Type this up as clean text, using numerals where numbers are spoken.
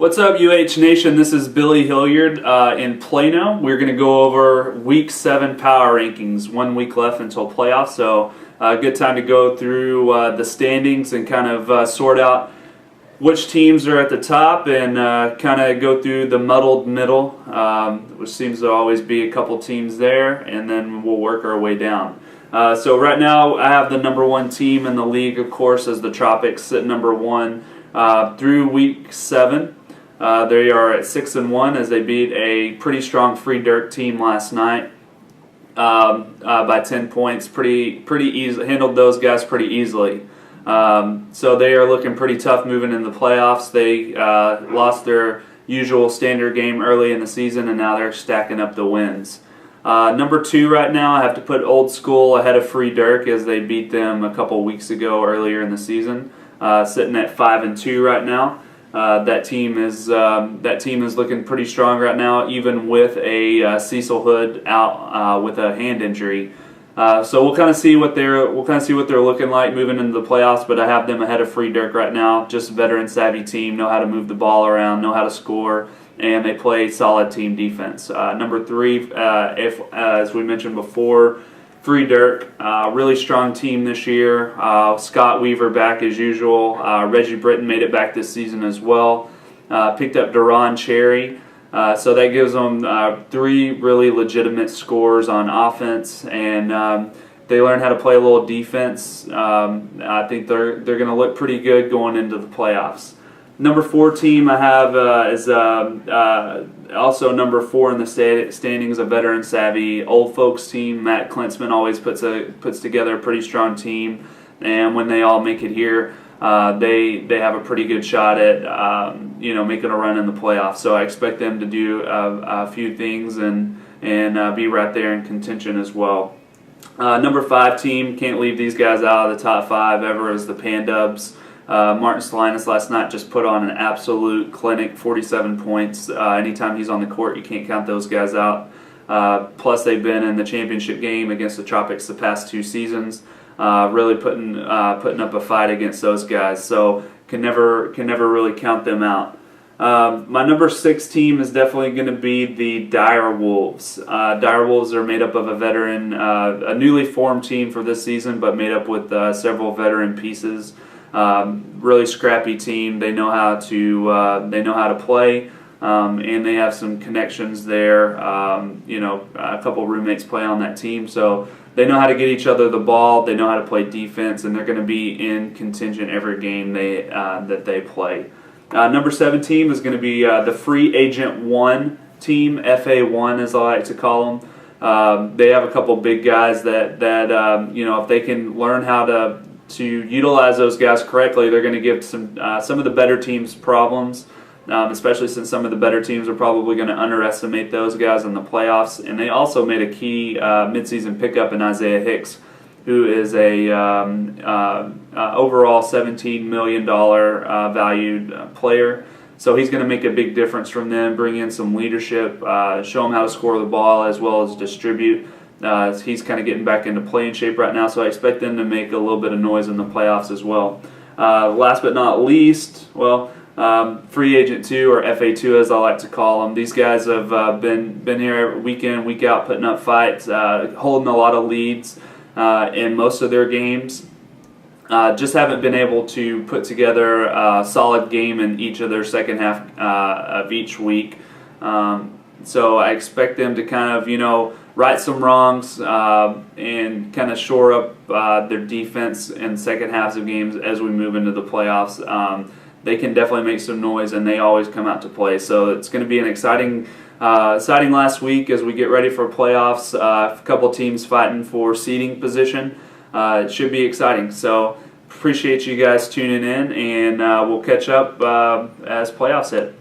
What's up, UH Nation? This is Billy Hilliard in Plano. We're going to go over Week 7 power rankings. 1 week left until playoffs, so good time to go through the standings and kind of sort out which teams are at the top and kind of go through the muddled middle, which seems to always be a couple teams there, and then we'll work our way down. So right now I have the number 1 team in the league, of course, as the Tropics, sitting number 1 through Week 7. They are at 6-1 as they beat a pretty strong Free Dirt team last night by 10 points. Pretty easy. Handled those guys pretty easily. So they are looking pretty tough moving into the playoffs. They lost their usual standard game early in the season, and now they're stacking up the wins. Number 2 right now, I have to put Old School ahead of Free Dirt as they beat them a couple weeks ago earlier in the season, sitting at 5-2 right now. That team is looking pretty strong right now, even with a Cecil Hood out with a hand injury. So we'll kind of see what they're looking like moving into the playoffs. But I have them ahead of Free Dirt right now. Just a veteran savvy team, know how to move the ball around, know how to score, and they play solid team defense. Number 3, as we mentioned before, Free Dirt, really strong team this year. Scott Weaver back as usual. Reggie Britton made it back this season as well. Picked up Duron Cherry. So that gives them 3 really legitimate scores on offense, and they learn how to play a little defense. I think they're going to look pretty good going into the playoffs. Number 4 team I have is also number 4 in the standings, a veteran savvy old folks team. Matt Klintzman always puts together a pretty strong team, and when they all make it here, they have a pretty good shot at making a run in the playoffs. So I expect them to do a few things and be right there in contention as well. Number 5 team, can't leave these guys out of the top 5 ever, is the Pandubs. Martin Salinas last night just put on an absolute clinic, 47 points. Anytime he's on the court, you can't count those guys out. Plus, they've been in the championship game against the Tropics the past 2 seasons, really putting up a fight against those guys. So can never really count them out. My number 6 team is definitely going to be the Dire Wolves. Dire Wolves are made up of a veteran, a newly formed team for this season, but made up with several veteran pieces. Really scrappy team. They know how to play, and they have some connections there. A couple roommates play on that team, so they know how to get each other the ball. They know how to play defense, and they're going to be in contention every game that they play. Number 7 team is going to be the Free Agent 1 team, FA1 as I like to call them. They have a couple big guys that if they can learn how to utilize those guys correctly, they're going to give some of the better teams problems, especially since some of the better teams are probably going to underestimate those guys in the playoffs. And they also made a key midseason pickup in Isaiah Hicks, who is a overall $17 million valued player. So he's going to make a big difference from them, bring in some leadership, show them how to score the ball as well as distribute. He's kind of getting back into playing shape right now, so I expect them to make a little bit of noise in the playoffs as well. Last but not least, Free Agent 2, or FA2 as I like to call them. These guys have been here week in, week out, putting up fights, holding a lot of leads in most of their games. Just haven't been able to put together a solid game in each of their second half of each week. So I expect them to kind of, right some wrongs and kind of shore up their defense in second halves of games as we move into the playoffs. They can definitely make some noise, and they always come out to play. So it's going to be an exciting last week as we get ready for playoffs. A couple teams fighting for seeding position. It should be exciting. So appreciate you guys tuning in, and we'll catch up as playoffs hit.